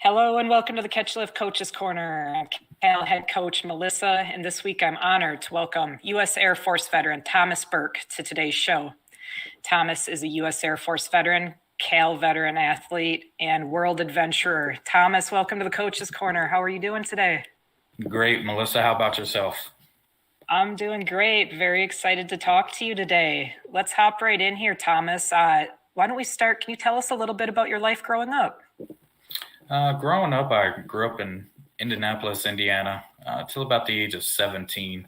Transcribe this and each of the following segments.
Hello and welcome to the Catch Lift Coaches Corner. I'm Cal head coach Melissa, and this week I'm honored to welcome U.S. Air Force veteran Thomas Burke to today's show. Thomas is a U.S. Air Force veteran, Cal veteran athlete, and world adventurer. Thomas, welcome to the Coaches Corner. How are you doing today? Great, Melissa. How about yourself? I'm doing great. Very excited to talk to you today. Let's hop right in here, Thomas. Why don't we start? Can you tell us a little bit about your life growing up? Growing up, I grew up in Indianapolis, Indiana, till about the age of 17.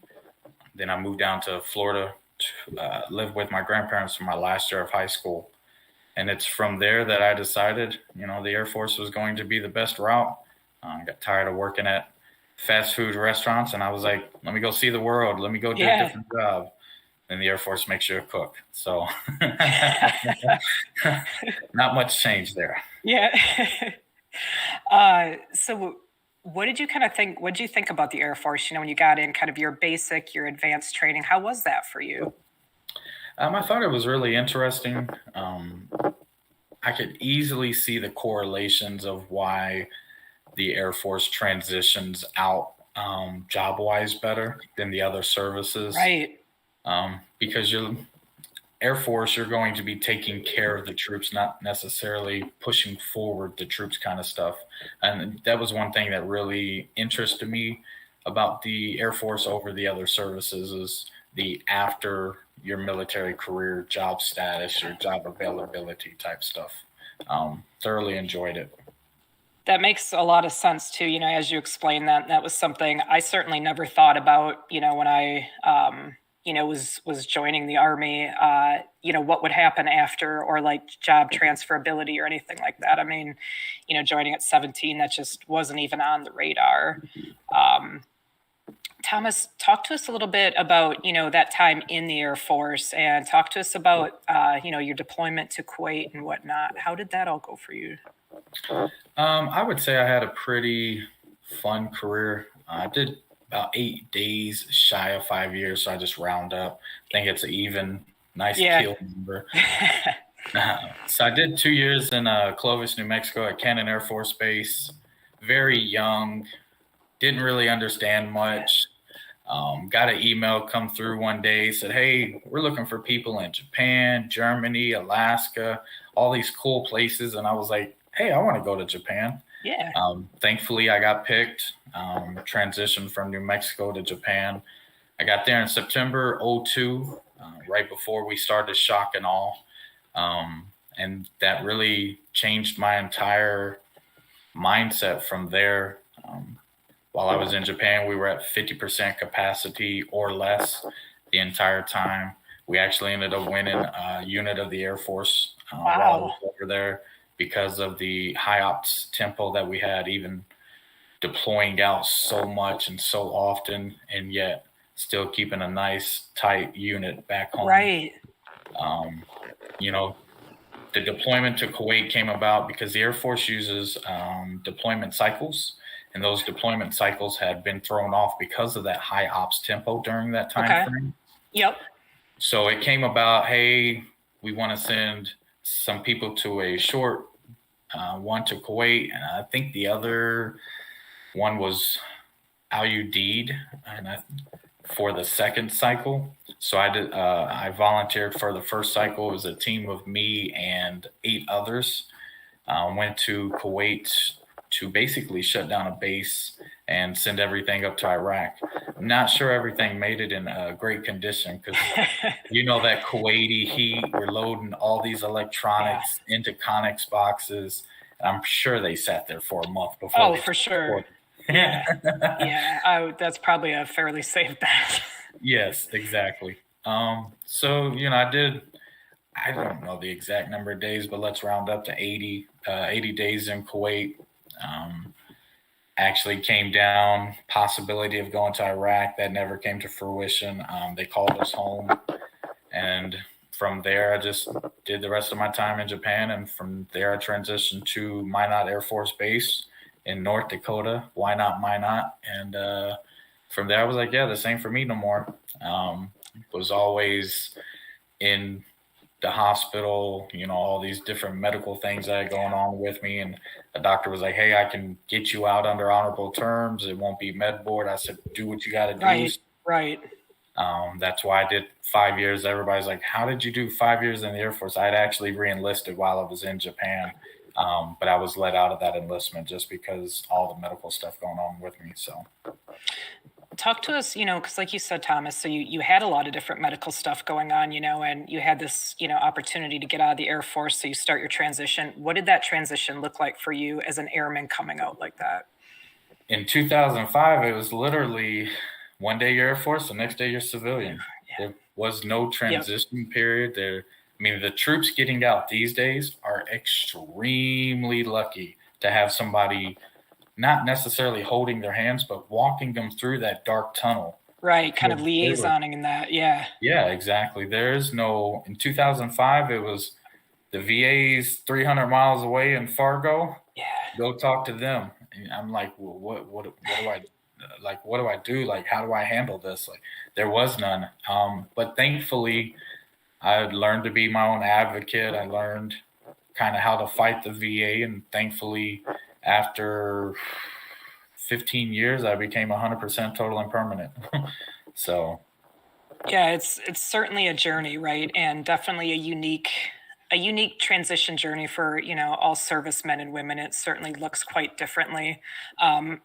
Then I moved down to Florida to live with my grandparents for my last year of high school. And it's from there that I decided, the Air Force was going to be the best route. I got tired of working at fast food restaurants, and I was like, let me go see the world. Let me go do a different job. And the Air Force makes you a cook. So not much change there. Yeah. So what did you kind of think? What did you think about the Air Force? When you got in kind of your basic, your advanced training, how was that for you? I thought it was really interesting. I could easily see the correlations of why the Air Force transitions out job-wise better than the other services. Right. Because you're Air Force, you're going to be taking care of the troops, not necessarily pushing forward the troops kind of stuff. And that was one thing that really interested me about the Air Force over the other services is the after your military career job status, your job availability type stuff. Thoroughly enjoyed it. That makes a lot of sense too. As you explained that was something I certainly never thought about, when I, was joining the Army, what would happen after or like job transferability or anything like that. I mean, joining at 17, that just wasn't even on the radar. Thomas, talk to us a little bit about, that time in the Air Force and talk to us about, your deployment to Kuwait and whatnot. How did that all go for you? I would say I had a pretty fun career. I did about 8 days shy of 5 years, so I just round up. I think it's an even nice kill number. So I did 2 years in Clovis, New Mexico at Cannon Air Force Base. Very young, didn't really understand much. Got an email come through one day, said, hey, we're looking for people in Japan, Germany, Alaska, all these cool places. And I was like, hey, I want to go to Japan. Yeah. Thankfully, I got picked, transitioned from New Mexico to Japan. I got there in September 2002, right before we started shock and awe. And that really changed my entire mindset from there. While I was in Japan, we were at 50% capacity or less the entire time. We actually ended up winning a unit of the Air Force while I was over there because of the high ops tempo that we had, even deploying out so much and so often, and yet still keeping a nice, tight unit back home. Right. The deployment to Kuwait came about because the Air Force uses deployment cycles. And those deployment cycles had been thrown off because of that high ops tempo during that time frame. Yep. So it came about, hey, we want to send some people to a short one to Kuwait. And I think the other one was Al-Udeid for the second cycle. So I volunteered for the first cycle. It was a team of me and 8 others. Went to Kuwait to basically shut down a base and send everything up to Iraq. I'm not sure everything made it in great condition because that Kuwaiti heat, we're loading all these electronics into Connex boxes. I'm sure they sat there for a month before. Oh, for sure. Yeah. That's probably a fairly safe bet. Yes, exactly. I don't know the exact number of days, but let's round up to 80 days in Kuwait. Actually came down, possibility of going to Iraq. That never came to fruition. They called us home. And from there, I just did the rest of my time in Japan. And from there, I transitioned to Minot Air Force Base in North Dakota. Why not Minot? And from there, I was like, yeah, this ain't for me no more. Was always in the hospital, all these different medical things that are going on with me. And the doctor was like, hey, I can get you out under honorable terms. It won't be med board. I said, do what you got to do. Right. Right. That's why I did 5 years. Everybody's like, how did you do 5 years in the Air Force? I'd actually re-enlisted while I was in Japan. But I was let out of that enlistment just because all the medical stuff going on with me. So Talk to us, because like you said, Thomas, so you had a lot of different medical stuff going on, and you had this, opportunity to get out of the Air Force. So you start your transition. What did that transition look like for you as an airman coming out like that? in 2005, it was literally one day you're Air Force, the next day you're civilian. Yeah. There was no Yep. transition period there. I mean, the troops getting out these days are extremely lucky to have somebody not necessarily holding their hands, but walking them through that dark tunnel. Right. Kind of They were- liaisoning in that. Yeah. Yeah, exactly. There's no, in 2005, it was the VA's 300 miles away in Fargo. Yeah. Go talk to them. And I'm like, well, what do I, like, what do I do? Like, how do I handle this? Like, there was none. But thankfully, I learned to be my own advocate. I learned kind of how to fight the VA. And thankfully, after 15 years, I became 100% total and permanent. So, Yeah, it's certainly a journey, right? And definitely a unique transition journey for, all servicemen and women. It certainly looks quite differently. Um,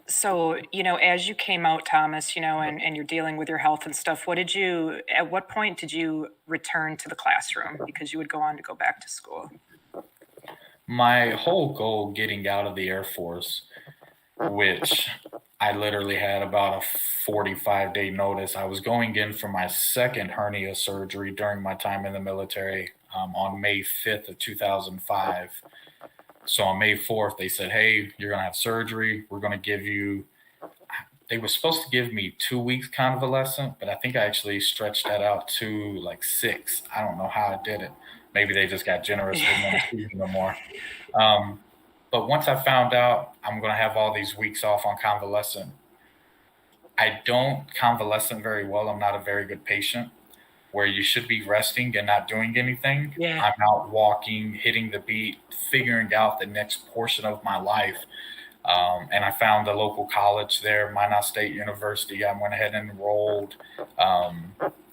so, as you came out, Thomas, and you're dealing with your health and stuff, at what point did you return to the classroom? Because you would go on to go back to school. my whole goal getting out of the Air Force, which I literally had about a 45-day notice. I was going in for my second hernia surgery during my time in the military on May 5th of 2005. So on May 4th, they said, hey, you're going to have surgery. We're going to give you, they were supposed to give me 2 weeks convalescent, but I think I actually stretched that out to like 6. I don't know how I did it. Maybe they just got generous with me no more. But once I found out I'm going to have all these weeks off on convalescent, I don't convalescent very well. I'm not a very good patient where you should be resting and not doing anything. Yeah. I'm out walking, hitting the beat, figuring out the next portion of my life. And I found a local college there, Minot State University. I went ahead and enrolled.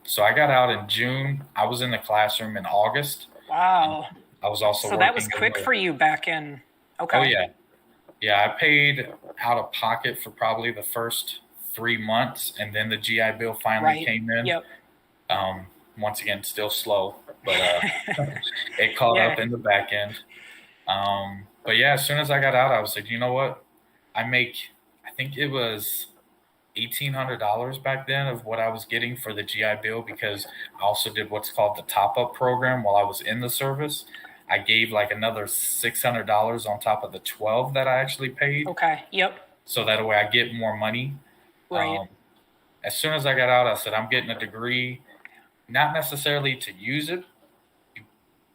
So I got out in June. I was in the classroom in August. Wow. I was also So that was quick for you back in. Okay. Oh, yeah. Yeah, I paid out of pocket for probably the first 3 months, and then the GI Bill finally Right. came in. Yep. Once again, still slow, but it caught Yeah. up in the back end. But yeah, as soon as I got out, I was like, you know what? I think it was $1,800 back then of what I was getting for the GI Bill, because I also did what's called the top-up program while I was in the service. I gave like another $600 on top of the 12 that I actually paid. Okay. Yep. So that way I get more money. Right. As soon as I got out, I said, I'm getting a degree, not necessarily to use it,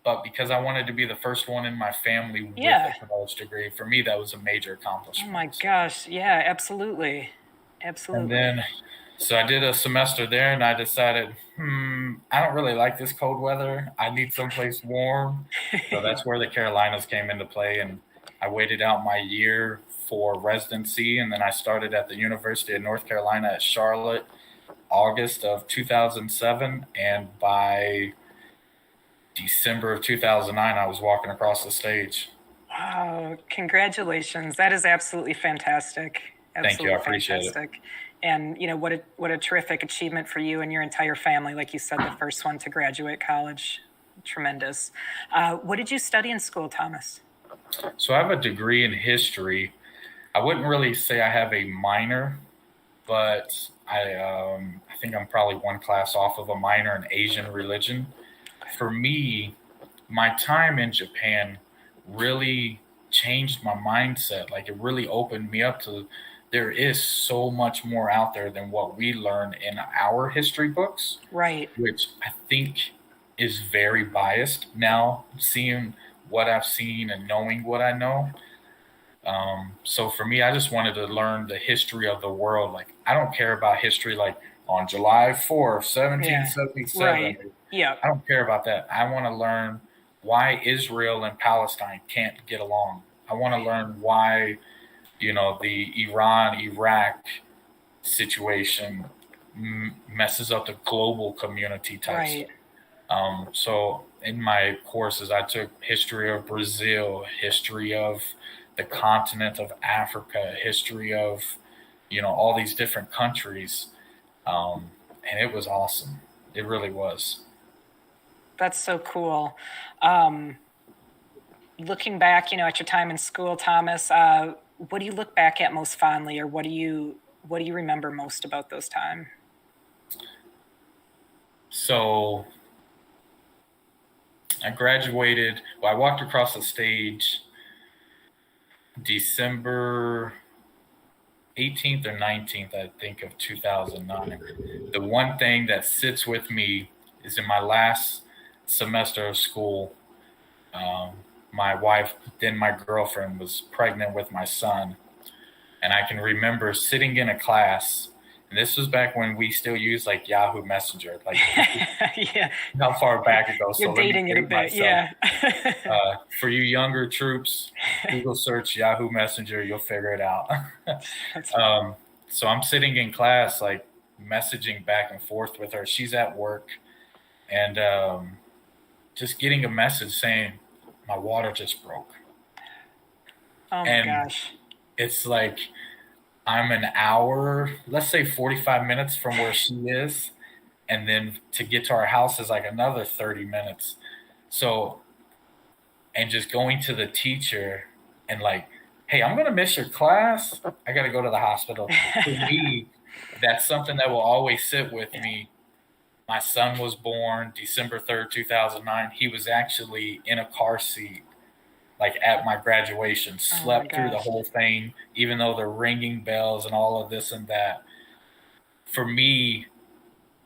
but because I wanted to be the first one in my family with Yeah. a college degree. For me, that was a major accomplishment. Oh my gosh. Yeah, absolutely. And Absolutely. then, so I did a semester there, and I decided, I don't really like this cold weather. I need someplace warm. So that's where the Carolinas came into play, and I waited out my year for residency, and then I started at the University of North Carolina at Charlotte, August of 2007, and by December of 2009, I was walking across the stage. Wow, congratulations. That is absolutely fantastic. Thank you. I appreciate it. Fantastic. And what a terrific achievement for you and your entire family. Like you said, the first one to graduate college. Tremendous. What did you study in school, Thomas? So I have a degree in history. I wouldn't really say I have a minor, but I think I'm probably one class off of a minor in Asian religion. For me, my time in Japan really changed my mindset. Like, it really opened me up to, there is so much more out there than what we learn in our history books, Right. which I think is very biased now, seeing what I've seen and knowing what I know. So for me, I just wanted to learn the history of the world. Like, I don't care about history like on July 4th, Yeah. 1777. Right. Yeah. I don't care about that. I want to learn why Israel and Palestine can't get along. I want to learn why, the Iran Iraq situation messes up the global community type Right. stuff. So in my courses, I took history of Brazil, history of the continent of Africa, history of, all these different countries. And it was awesome. It really was. That's so cool. Um, Looking back, at your time in school, Thomas, what do you look back at most fondly, or what do you remember most about those time? So I graduated. Well, I walked across the stage December 18th or 19th, I think, of 2009. The one thing that sits with me is in my last semester of school, um, my wife, then my girlfriend, was pregnant with my son. And I can remember sitting in a class, and this was back when we still used like Yahoo Messenger. Like, Yeah, how far back it goes. you're So let me dating it a date bit. myself. Yeah. For you younger troops, Google search Yahoo Messenger, you'll figure it out. That's So I'm sitting in class, like messaging back and forth with her. She's at work, and just getting a message saying, my water just broke. Oh my And gosh. it's like, I'm an hour, let's say 45 minutes from where she is. And then to get to our house is like another 30 minutes. So, and just going to the teacher and like, hey, I'm going to miss your class. I got to go to the hospital. For me, that's something that will always sit with me. My son was born December 3rd, 2009. He was actually in a car seat, like at my graduation, Oh my slept through the gosh. whole thing, even though they're ringing bells and all of this and that. For me,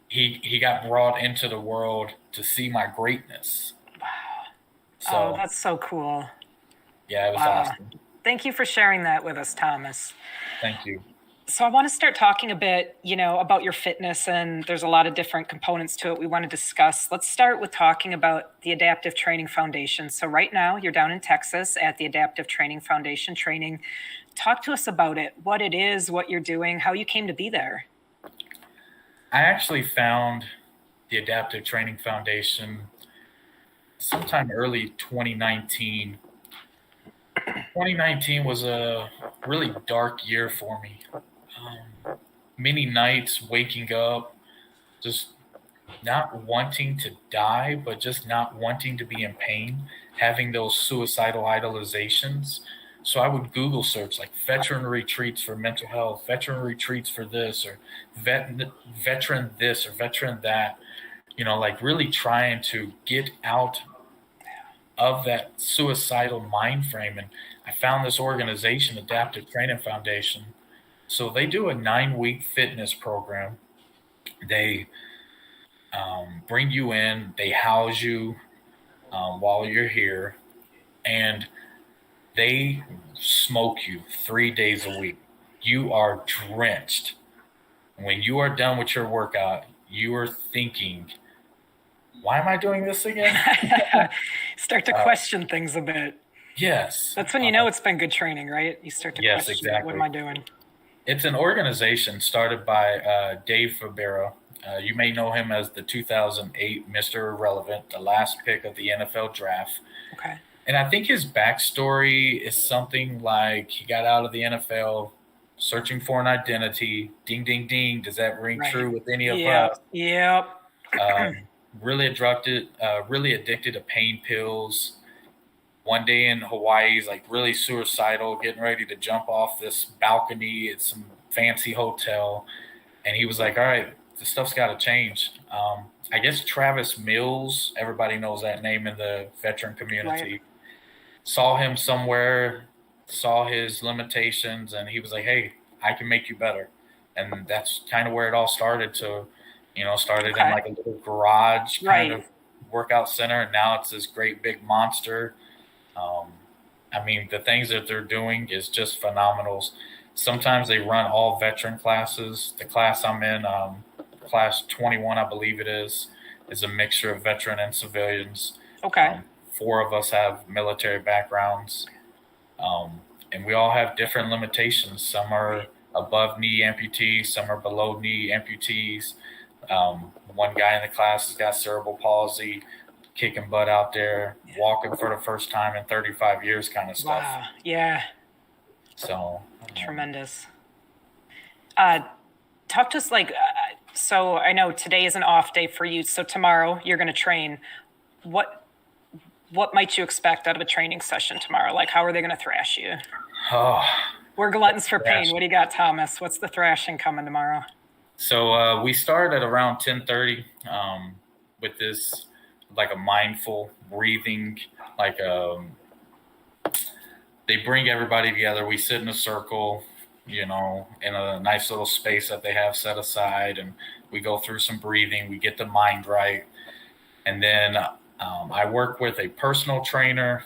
he got brought into the world to see my greatness. Oh, So that's so cool. yeah, it was Wow. awesome. Thank you for sharing that with us, Thomas. Thank you. So I want to start talking a bit, about your fitness, and there's a lot of different components to it we want to discuss. Let's start with talking about the Adaptive Training Foundation. So right now you're down in Texas at the Adaptive Training Foundation training. Talk to us about it, what it is, what you're doing, how you came to be there. I actually found the Adaptive Training Foundation sometime early 2019. 2019 was a really dark year for me. Many nights waking up, just not wanting to die, but just not wanting to be in pain, having those suicidal idolizations. So I would Google search like veteran retreats for mental health, veteran retreats for this, or veteran this, or veteran that, like really trying to get out of that suicidal mind frame. And I found this organization, Adaptive Training Foundation. So they do a 9-week fitness program. They bring you in, they house you while you're here, and they smoke you 3 days a week. You are drenched. When you are done with your workout, you are thinking, why am I doing this again? Start to Uh, question things a bit. yes. That's when you know it's been good training, right? You start to Yes, question, what am exactly. I doing? It's an organization started by Dave Fabera. You may know him as the 2008 Mr. Irrelevant, the last pick of the NFL draft. Okay. And I think his backstory is something like he got out of the NFL searching for an identity. Ding, ding, ding. Does that ring Right. true with any of Yep. us? Yep. Really addicted to pain pills. One day in Hawaii, he's like really suicidal, getting ready to jump off this balcony at some fancy hotel. And he was like, all right, this stuff's got to change. I guess Travis Mills, everybody knows that name in the veteran community, Right. saw him somewhere, saw his limitations, and he was like, hey, I can make you better. And that's kind of where it all started to, started in Okay. like a little garage kind Right. of workout center. And now it's this great big monster. Um, I mean, the things that they're doing is just phenomenal. Sometimes they run all veteran classes. The class I'm in, class 21, I believe it is a mixture of veteran and civilians. Okay. 4 of us have military backgrounds, and we all have different limitations. Some are above knee amputees, some are below knee amputees. One guy in the class has got cerebral palsy, kicking butt out there, walking for the first time in 35 years, kind of stuff. Wow. Yeah. So Tremendous. Talk to us so I know today is an off day for you. So tomorrow you're going to train. What might you expect out of a training session tomorrow? Like, how are they going to thrash you? Oh, We're gluttons for pain. thrashing. What do you got, Thomas? What's the thrashing coming tomorrow? So we start at around 10:30 with this like a mindful breathing, like they bring everybody together. We sit in a circle, in a nice little space that they have set aside, and we go through some breathing. We get the mind right, and then I work with a personal trainer,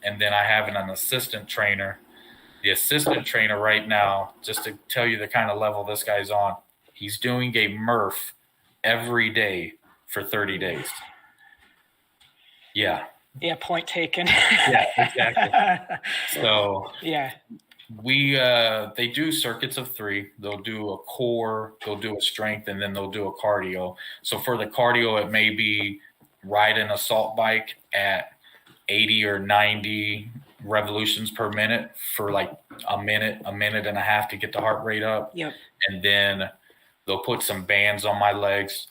and then I have an assistant trainer. The assistant trainer right now, just to tell you the kind of level this guy's on, he's doing a Murph every day for 30 days. Yeah. Yeah, point taken. Yeah, exactly. So Yeah. they do circuits of 3. They'll do a core, they'll do a strength, and then they'll do a cardio. So for the cardio, it may be ride an assault bike at 80 or 90 revolutions per minute for like a minute and a half to get the heart rate up. Yep. And then they'll put some bands on my legs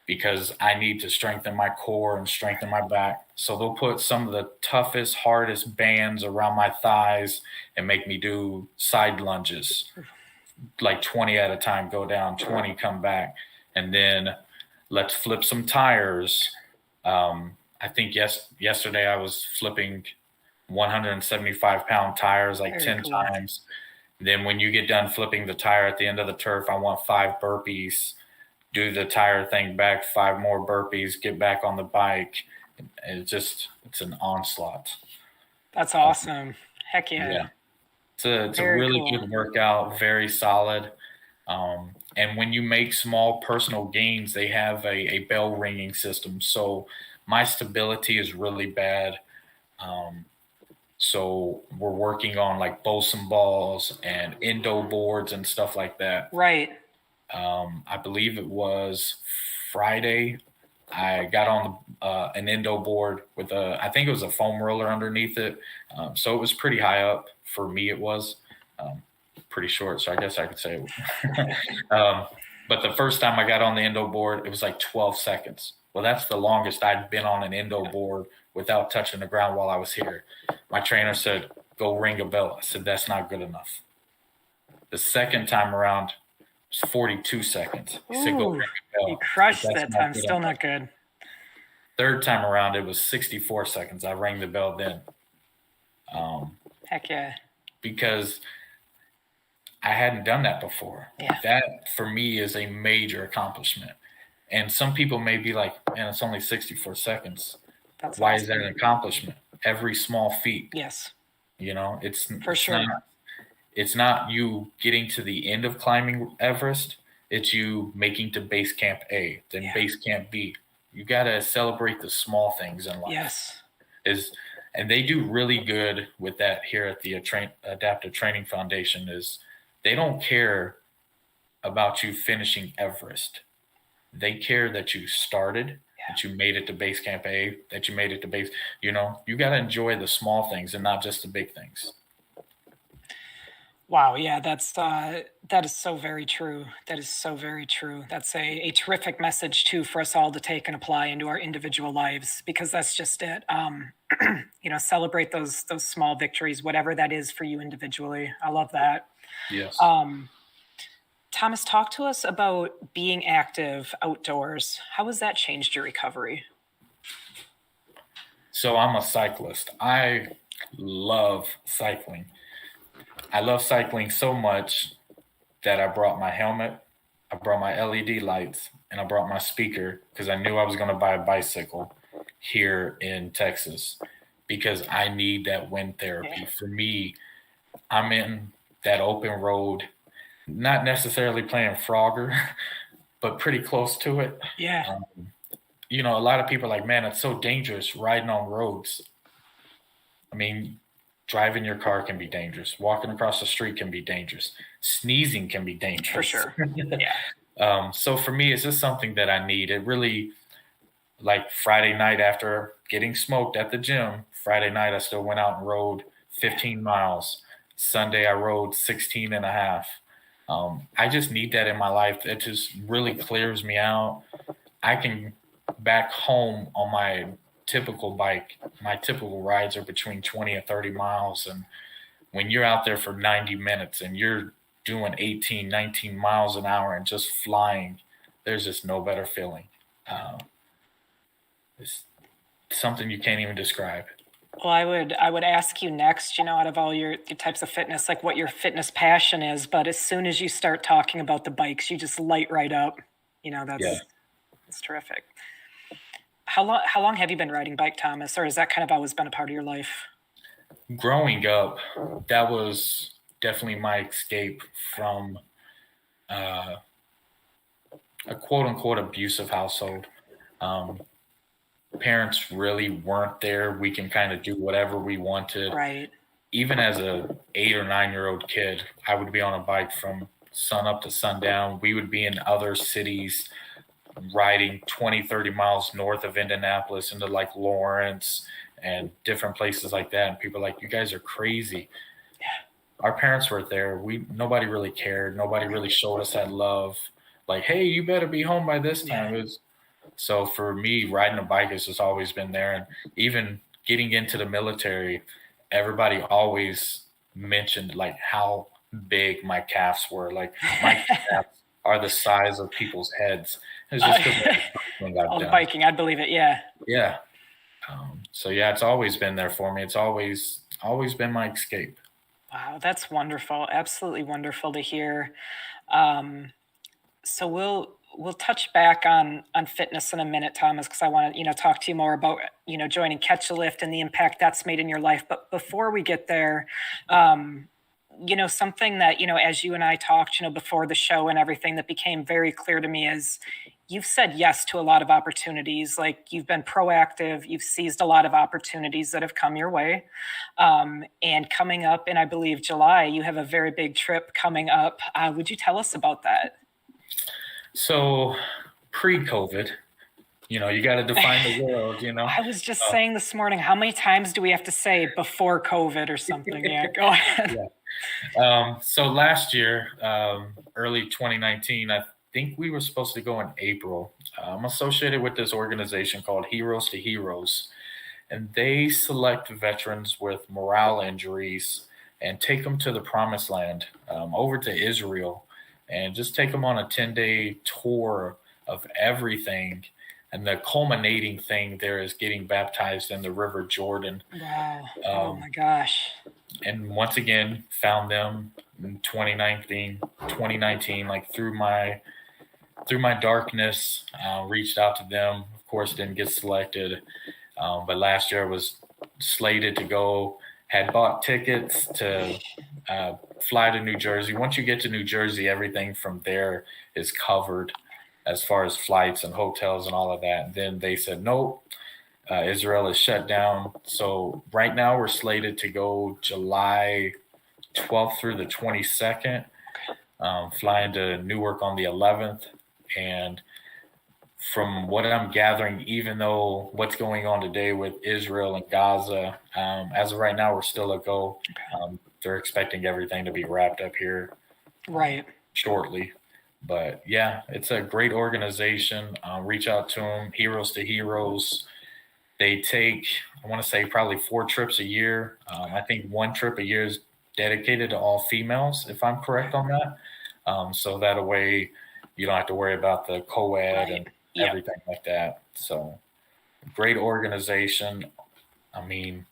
because I need to strengthen my core and strengthen my back. So they'll put some of the toughest, hardest bands around my thighs and make me do side lunges, like 20 at a time, go down, 20, come back. And then let's flip some tires. I think yesterday I was flipping 175-pound tires like 10 times. Then when you get done flipping the tire at the end of the turf, I want 5 burpees, do the tire thing back, 5 more burpees, get back on the bike. It's an onslaught. That's awesome. Heck yeah. Yeah. It's a really cool. good workout, very solid. And when you make small personal gains, they have a bell ringing system. So my stability is really bad. So we're working on like Bolson balls and endo boards and stuff like that. Right. I believe it was Friday. I got on an endo board with I think it was a foam roller underneath it. So it was pretty high up. For me, it was pretty short. So I guess I could say it. But the first time I got on the endo board, it was like 12 seconds. Well, that's the longest I'd been on an endo board without touching the ground while I was here. My trainer said, go ring a bell. I said, that's not good enough. The second time around, it was 42 seconds. He said, go ring a bell. You crushed that time. Still not good. Third time around, it was 64 seconds. I rang the bell then. Heck yeah. Because I hadn't done that before. Yeah. That, for me, is a major accomplishment. And some people may be like, man, it's only 64 seconds. That's Why awesome. is that an accomplishment? Every small feat. Yes. It's for sure. It's not you getting to the end of climbing Everest. It's you making to base camp A, then base camp B. You got to celebrate the small things in life. Yes. And they do really good with that here at the Adaptive Training Foundation. Is they don't care about you finishing Everest. They care that you started, that you made it to base camp A, that you made it to base. You got to enjoy the small things and not just the big things. Wow. Yeah, that is so very true. That is so very true. That's a terrific message too for us all to take and apply into our individual lives, because that's just it. Celebrate those small victories, whatever that is for you individually. I love that. Yes. Thomas, talk to us about being active outdoors. How has that changed your recovery? So I'm a cyclist. I love cycling. I love cycling so much that I brought my helmet, I brought my LED lights, and I brought my speaker because I knew I was going to buy a bicycle here in Texas because I need that wind therapy. Yeah. For me, I'm in that open road, not necessarily playing Frogger, but pretty close to it. Yeah, A lot of people are like, man, it's so dangerous riding on roads. I mean, driving your car can be dangerous. Walking across the street can be dangerous. Sneezing can be for dangerous. sure. Yeah. So for me, it's just something that I need. It really, like Friday night after getting smoked at the gym, Friday night I still went out and rode 15 miles. Sunday I rode 16 and a half. I just need that in my life. It just really clears me out. I can back home on my typical bike. My typical rides are between 20 and 30 miles. And when you're out there for 90 minutes and you're doing 18, 19 miles an hour and just flying, there's just no better feeling. Uh, it's something you can't even describe. Well, I would ask you next, out of all your types of fitness, like what your fitness passion is. But as soon as you start talking about the bikes, you just light right up. Yeah. That's terrific. How long have you been riding bike, Thomas, or has that kind of always been a part of your life? Growing up, that was definitely my escape from uh, a quote unquote abusive household. Um, Parents really weren't there. We can kind of do whatever we wanted. Right. Even as a 8 or 9 year old kid, I would be on a bike from sun up to sundown. We would be in other cities riding 20, 30 miles north of Indianapolis into like Lawrence and different places like that. And people are like, you guys are crazy. Our parents were there. Nobody really cared. Nobody really showed us that love. Like, hey, you better be home by this time. So for me, riding a bike has just always been there. And even getting into the military, everybody always mentioned like how big my calves were. Like my calves are the size of people's heads. It's just because of the All the done. biking, I'd believe it. Yeah. Yeah. So yeah, it's always been there for me. It's always been my escape. Wow, that's wonderful. Absolutely wonderful to hear. Um, so we'll touch back on fitness in a minute, Thomas, because I want to talk to you more about joining Catch a Lift and the impact that's made in your life. But before we get there, something that as you and I talked before the show and everything, that became very clear to me is you've said yes to a lot of opportunities. Like, you've been proactive, you've seized a lot of opportunities that have come your way. And coming up in, I believe, July, you have a very big trip coming up. Would you tell us about that? So pre-COVID, you got to define the world, I was just saying this morning, how many times do we have to say before COVID or something? Yeah, go ahead. So last year, early 2019, I think we were supposed to go in April. I'm associated with this organization called Heroes to Heroes, and they select veterans with morale injuries and take them to the promised land, over to Israel, and just take them on a 10-day tour of everything. And the culminating thing there is getting baptized in the River Jordan. Wow. Oh my gosh. And once again, found them in 2019, like through my darkness, reached out to them. Of course, didn't get selected. But last year I was slated to go, had bought tickets to fly to New Jersey. Once you get to New Jersey, everything from there is covered as far as flights and hotels and all of that. And then they said, nope, Israel is shut down. So right now we're slated to go July 12th through the 22nd, flying to Newark on the 11th. And from what I'm gathering, even though what's going on today with Israel and Gaza, as of right now, we're still a go. They're expecting everything to be wrapped up here right shortly. But yeah, it's a great organization. Reach out to them, Heroes to Heroes. They take, I want to say, probably 4 trips a year. I think 1 trip a year is dedicated to all females, if I'm correct on that. So that way you don't have to worry about the co-ed and everything like that. So great organization. I mean,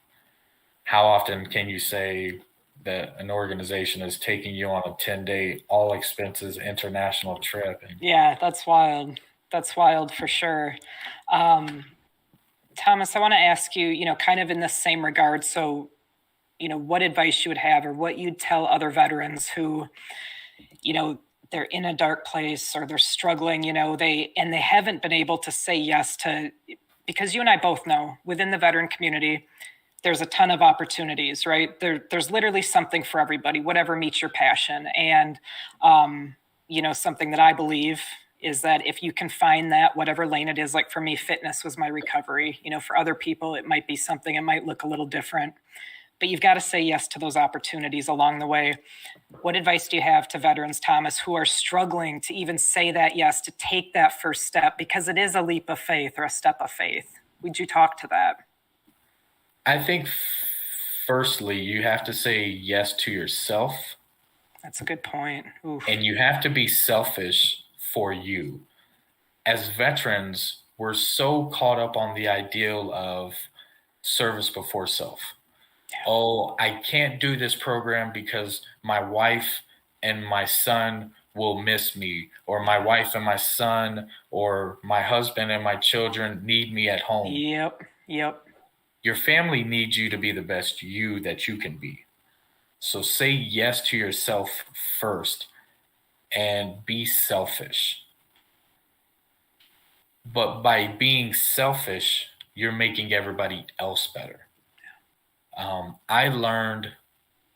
how often can you say that an organization is taking you on a 10-day all expenses international trip? And yeah, that's wild. That's wild for sure. Thomas, I want to ask you, kind of in the same regard. So, what advice you would have, or what you'd tell other veterans who, they're in a dark place or they're struggling, they haven't been able to say yes to, because you and I both know within the veteran community, there's a ton of opportunities, right? There's literally something for everybody, whatever meets your passion. And, something that I believe is that if you can find that, whatever lane it is, like for me, fitness was my recovery. For other people, it might be something, it might look a little different, but you've got to say yes to those opportunities along the way. What advice do you have to veterans, Thomas, who are struggling to even say that yes, to take that first step, because it is a leap of faith or a step of faith? Would you talk to that? I think firstly, you have to say yes to yourself. That's a good point. Oof. And you have to be selfish for you. As veterans, we're so caught up on the ideal of service before self. Yeah. Oh, I can't do this program because my wife and my son will miss me, or my wife and my son, or my husband and my children need me at home. Yep. Your family needs you to be the best you that you can be. So say yes to yourself first and be selfish. But by being selfish, you're making everybody else better. I learned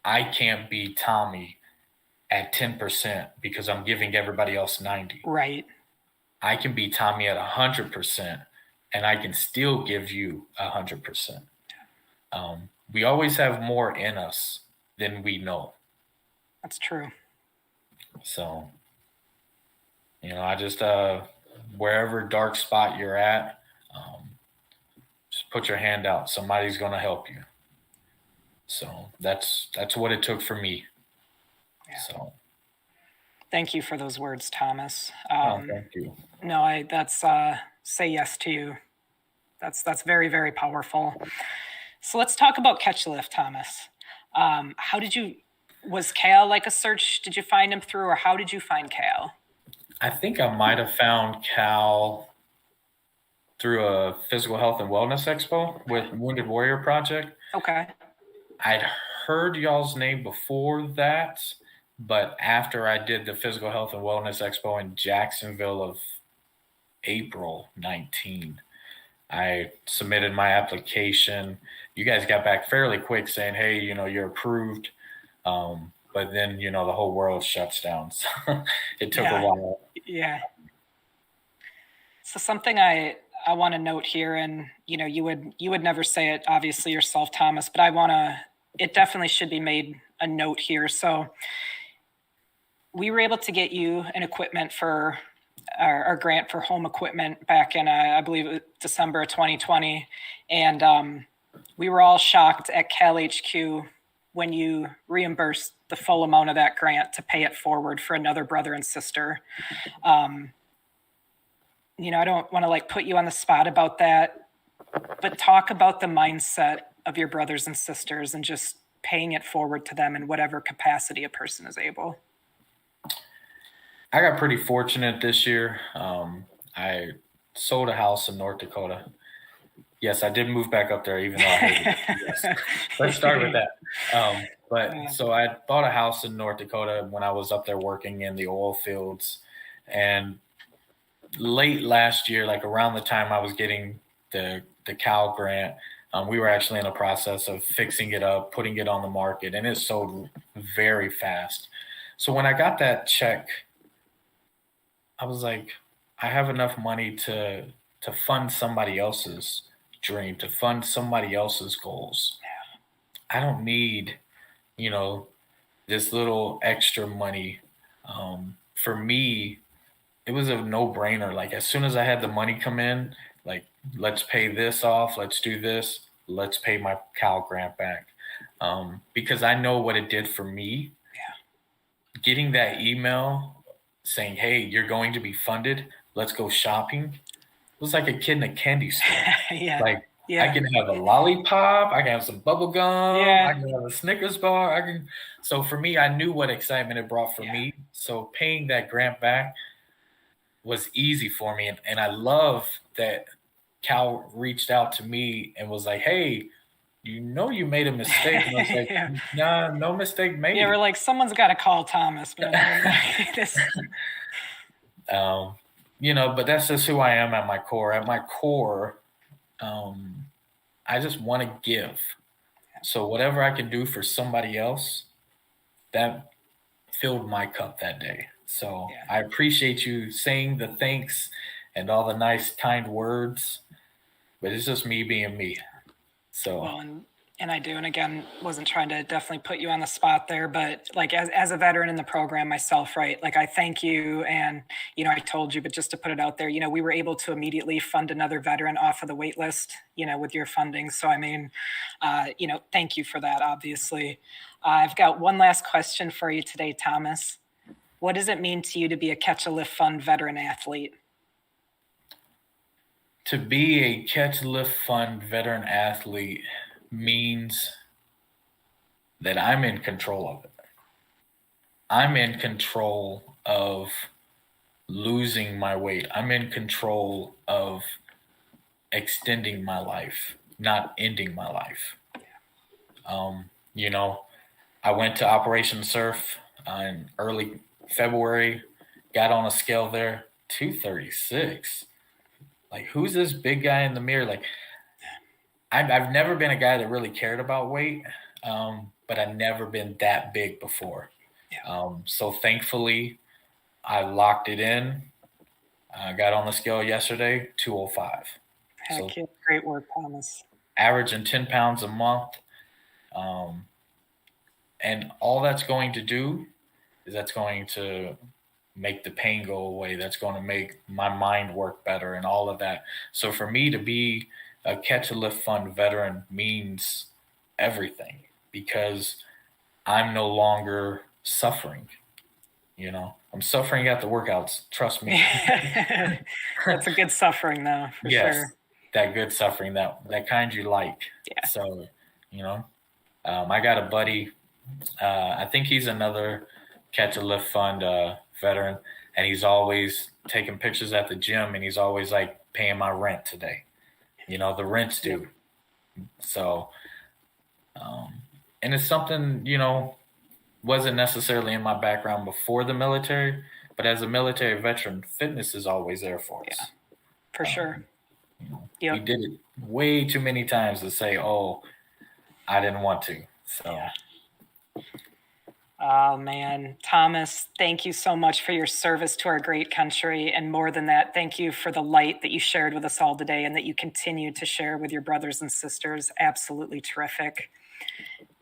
I can't be Tommy at 10% because I'm giving everybody else 90. Right. I can be Tommy at 100%, and I can still give you 100%. We always have more in us than we know. That's true. So, I just, wherever dark spot you're at, just put your hand out. Somebody's going to help you. So that's what it took for me. Yeah. So. Thank you for those words, Thomas. Thank you. No, that's say yes to you. That's very, very powerful. So let's talk about Catch the Lift, Thomas. Was Cal like a search? Did you find him through, or how did you find Cal? I think I might have found Cal through a physical health and wellness expo with Wounded Warrior Project. Okay. I'd heard y'all's name before that, but after I did the physical health and wellness expo in Jacksonville of April 19, I submitted my application. You guys got back fairly quick saying, hey, you're approved. But then, the whole world shuts down. So it took a while. Yeah. So something I want to note here, and, you would never say it, obviously, yourself, Thomas, but it definitely should be made a note here. So we were able to get you an equipment for our grant for home equipment back in, I believe, it was December of 2020. And we were all shocked at Cal HQ when you reimbursed the full amount of that grant to pay it forward for another brother and sister. I don't want to put you on the spot about that, but talk about the mindset of your brothers and sisters and just paying it forward to them in whatever capacity a person is able. I got pretty fortunate this year. I sold a house in North Dakota. Yes, I did move back up there, even though I hated it. Yes. Let's start with that. So I bought a house in North Dakota when I was up there working in the oil fields. And late last year, around the time I was getting the Cal grant, we were actually in the process of fixing it up, putting it on the market, and it sold very fast. So when I got that check, I was like, I have enough money to fund somebody else's dream, to fund somebody else's goals. I don't need, this little extra money. For me, it was a no-brainer. As soon as I had the money come in, let's pay this off, let's do this, let's pay my Cal grant back. Because I know what it did for me. Yeah. Getting that email saying, hey, you're going to be funded, let's go shopping. It was like a kid in a candy store. Yeah. I can have a lollipop, I can have some bubble gum, I can have a Snickers bar. So for me, I knew what excitement it brought for me. So paying that grant back was easy for me. And I love that Cal reached out to me and was like, hey, you made a mistake. And I was like, Yeah. nah, no mistake Yeah, we're made. like, someone's got to call Thomas, man. This, Um, but that's just who I am at my core. At my core, um, I just want to give. So whatever I can do for somebody else, that filled my cup that day. So yeah. I appreciate you saying the thanks and all the nice, kind words, but it's just me being me. So Well, and I do, and again, wasn't trying to definitely put you on the spot there, but like as a veteran in the program myself, right? Like I thank you, and I told you, but just to put it out there, we were able to immediately fund another veteran off of the wait list, with your funding. So I mean, thank you for that. Obviously, I've got one last question for you today, Thomas. What does it mean to you to be a Catch a Lift Fund veteran athlete? to be a Catch Lift Fund veteran athlete means that I'm in control of it. I'm in control of losing my weight. I'm in control of extending my life, not ending my life. Um, you know, I went to Operation Surf in early February, got on a scale there, 236. Like, who's this big guy in the mirror? Like, I've never been a guy that really cared about weight, but I've never been that big before. So thankfully, I locked it in. I got on the scale yesterday, 205. Heck So yeah, great work, Thomas. averaging 10 pounds a month. And all that's going to do is that's going to make the pain go away. That's going to make my mind work better and all of that. So for me to be a Catch a Lift Fund veteran means everything because I'm no longer suffering. I'm suffering at the workouts. Trust me. That's a good suffering, though, for sure. That good suffering, that kind you like. Yeah. So, I got a buddy. I think he's another Catch a Lift Fund veteran, and he's always taking pictures at the gym, and he's always like paying my rent today. The rent's due. So, and it's something wasn't necessarily in my background before the military, but as a military veteran, fitness is always there for us. Yeah, for sure. We did it way too many times to say, "Oh, I didn't want to." So. Yeah. Oh, man. Thomas, thank you so much for your service to our great country. And more than that, thank you for the light that you shared with us all today and that you continue to share with your brothers and sisters. Absolutely terrific.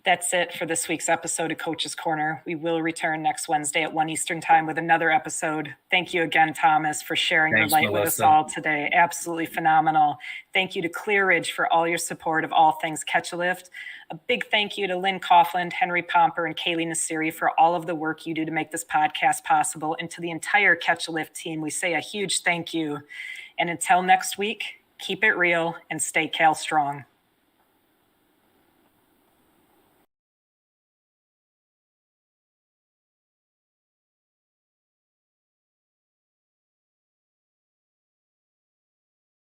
That's it for this week's episode of Coach's Corner. We will return next Wednesday at 1 Eastern Time with another episode. Thank you again, Thomas, for sharing your light with us all today. Absolutely phenomenal. Thank you to Clear Ridge for all your support of all things Catch a Lift. A big thank you to Lynn Coughlin, Henry Pomper, and Kaylee Nasiri for all of the work you do to make this podcast possible. And to the entire Catch a Lift team, we say a huge thank you. And until next week, keep it real and stay Cal strong.